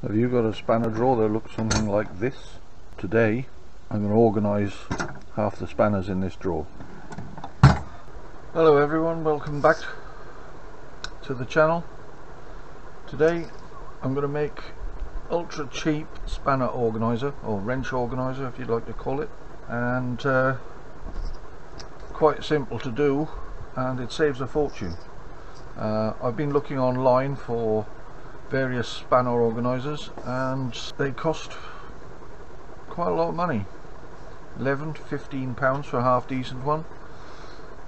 Have you got a spanner drawer that looks something like this? Today I'm going to organise half the spanners in this drawer. Hello everyone, welcome back to the channel. Today I'm going to make ultra cheap spanner organiser, or wrench organiser if you'd like to call it, and quite simple to do, and it saves a fortune. I've been looking online for various spanner organisers and they cost quite a lot of money, £11 to £15 for a half decent one.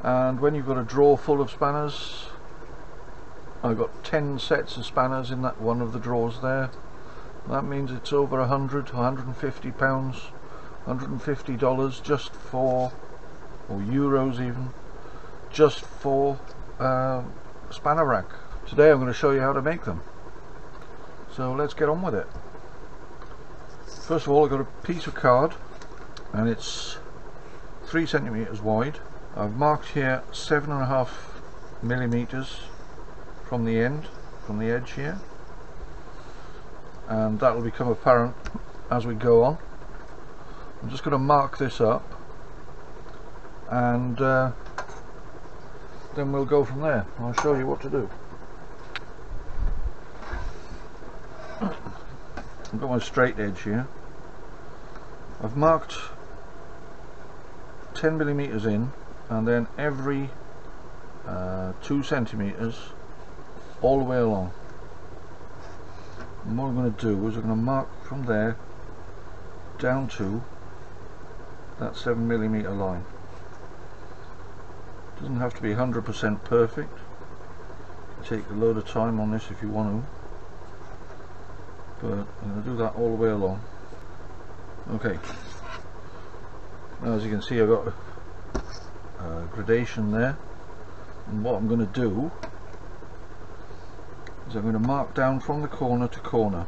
And when you've got a drawer full of spanners, I've got 10 sets of spanners in that one of the drawers there. That means it's over £100 to £150, $150 just for, or euros even, just for spanner rack. Today I'm going to show you how to make them. So let's get on with it. First of all, I've got a piece of card and it's 3 centimeters wide. I've marked here 7.5 millimeters from the end, from the edge here, and that will become apparent as we go on. I'm just going to mark this up and then we'll go from there. I'll show you what to do. I've got my straight edge here. I've marked 10 millimeters in, and then every 2 centimeters all the way along. And what I'm going to do is I'm going to mark from there down to that 7 millimeter line. It doesn't have to be 100% perfect. Take a load of time on this if you want to, but I'm going to do that all the way along. Okay, now as you can see I've got a gradation there, and what I'm going to do is I'm going to mark down from the corner to corner,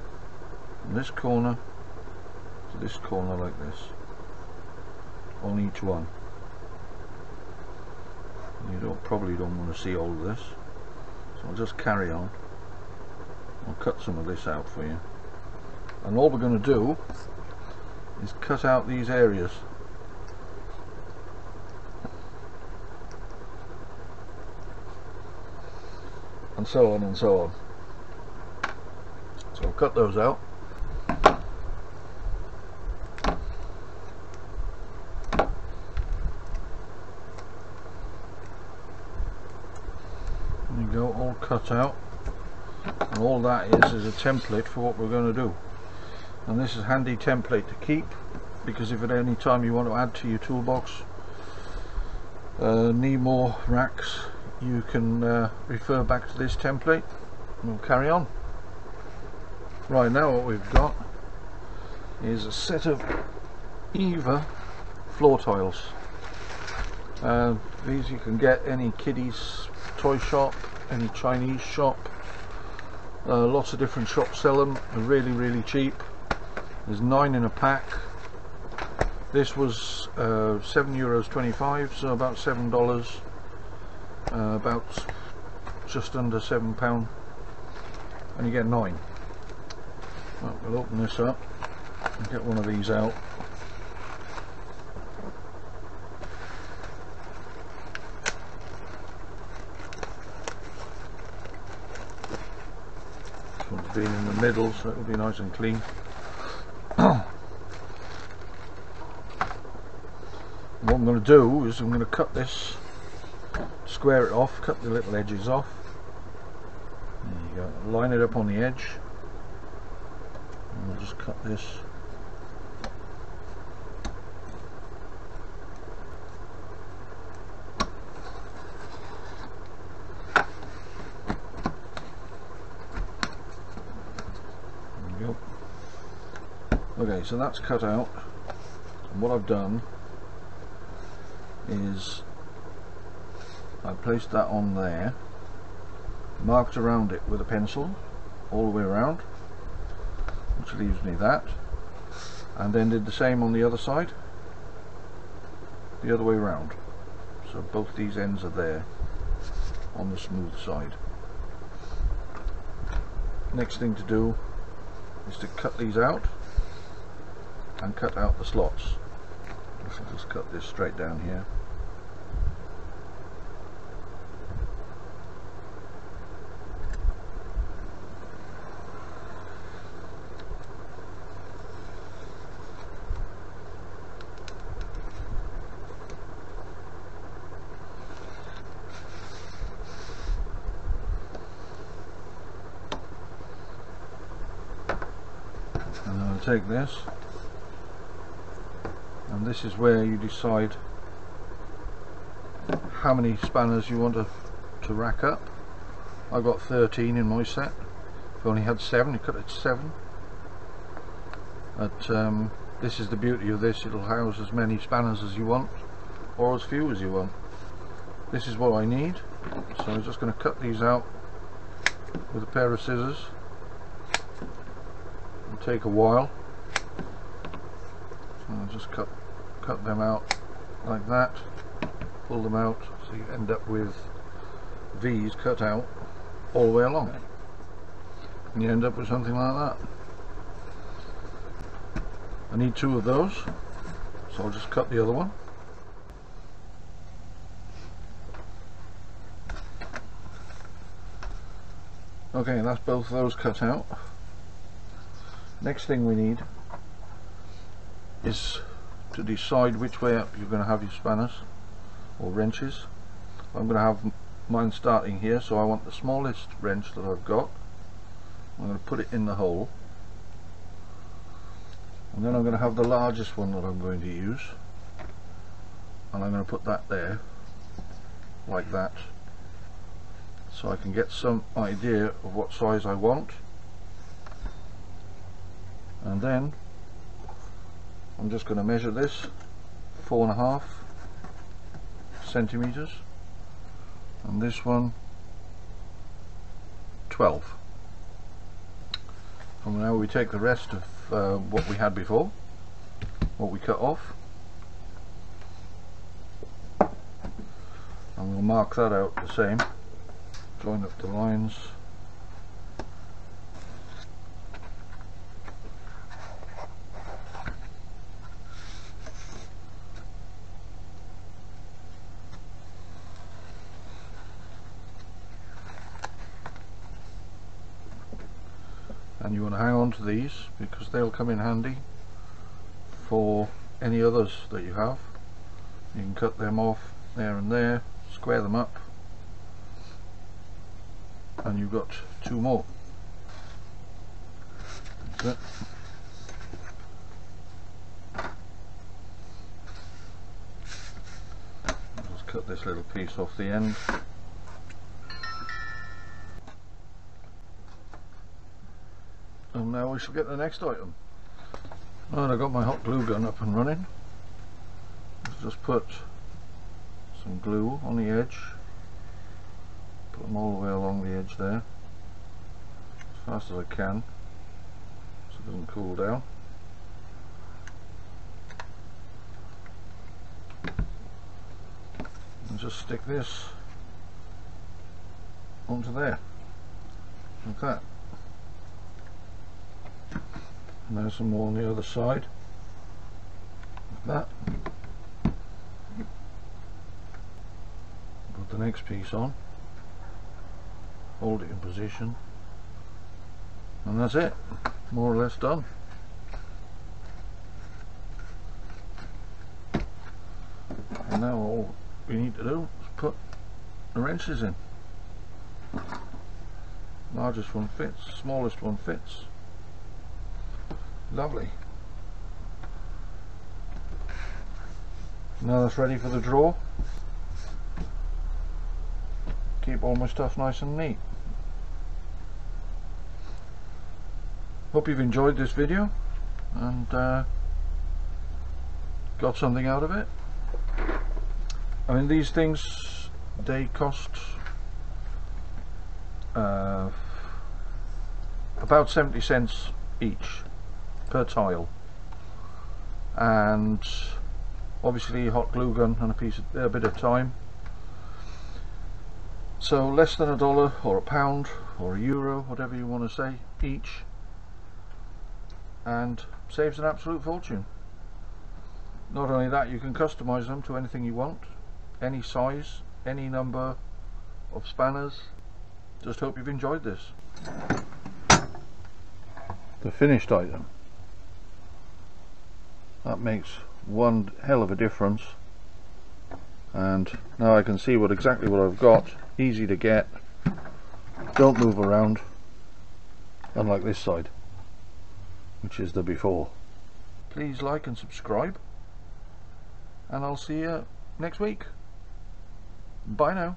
from this corner to this corner like this, on each one. You probably don't want to see all of this, so I'll just carry on. I'll cut some of this out for you. And all we're going to do is cut out these areas. And so on and so on. So I'll cut those out. There you go, all cut out. And all that is a template for what we're going to do. And this is a handy template to keep, because if at any time you want to add to your toolbox, need more racks, you can refer back to this template and we'll carry on. Right, now what we've got is a set of Eva floor tiles. These you can get any kiddies toy shop, any Chinese shop. Lots of different shops sell them. They're really cheap. There's 9 in a pack. This was €7.25, so about $7, about just under £7, and you get 9. Well, we'll open this up and get one of these out. This one's been in the middle, so it'll be nice and clean. What I'm going to do is I'm going to cut this, square it off, cut the little edges off. There you go. Line it up on the edge, and we'll just cut this. There you go. Okay, so that's cut out, and what I've done is I placed that on there, marked around it with a pencil all the way around, which leaves me that, and then did the same on the other side, the other way around, so both these ends are there on the smooth side. Next thing to do is to cut these out and cut out the slots. I'll just cut this straight down here. And then I'll take this, and this is where you decide how many spanners you want to rack up. I've got 13 in my set. If you only had 7, you cut it to 7. But this is the beauty of this, it'll house as many spanners as you want, or as few as you want. This is what I need, so I'm just going to cut these out with a pair of scissors. It'll take a while, so I'll just cut them out like that, pull them out, so you end up with V's cut out all the way along, and you end up with something like that. I need 2 of those, so I'll just cut the other one. Okay, that's both of those cut out. Next thing we need is to decide which way up you're going to have your spanners or wrenches. I'm going to have mine starting here, so I want the smallest wrench that I've got. I'm going to put it in the hole, and then I'm going to have the largest one that I'm going to use, and I'm going to put that there like that, so I can get some idea of what size I want. And then I'm just going to measure this 4.5 centimeters, and this one 12. And now we take the rest of what we had before, what we cut off, and we'll mark that out the same, join up the lines. And you want to hang on to these because they'll come in handy for any others that you have. You can cut them off there and there, square them up, and you've got 2 more. That's it. Just cut this little piece off the end. And now we shall get the next item. Right, I've got my hot glue gun up and running. Let's just put some glue on the edge, put them all the way along the edge there, as fast as I can, so it doesn't cool down. And just stick this onto there, like that. And there's some more on the other side, like that. Put the next piece on, hold it in position, and that's it, more or less done. And now all we need to do is put the wrenches in. Largest one fits, smallest one fits. Lovely. Now that's ready for the drawer. Keep all my stuff nice and neat. Hope you've enjoyed this video and got something out of it. I mean, these things, they cost about 70 cents each per tile, and obviously a hot glue gun and a bit of time, so less than $1 or £1 or €1, whatever you want to say, each. and saves an absolute fortune. Not only that, you can customize them to anything you want, any size, any number of spanners. Just hope you've enjoyed this. The finished item. That makes one hell of a difference, and now I can see exactly what I've got. Easy to get, don't move around, unlike this side, which is the before. Please like and subscribe, and I'll see you next week. Bye now.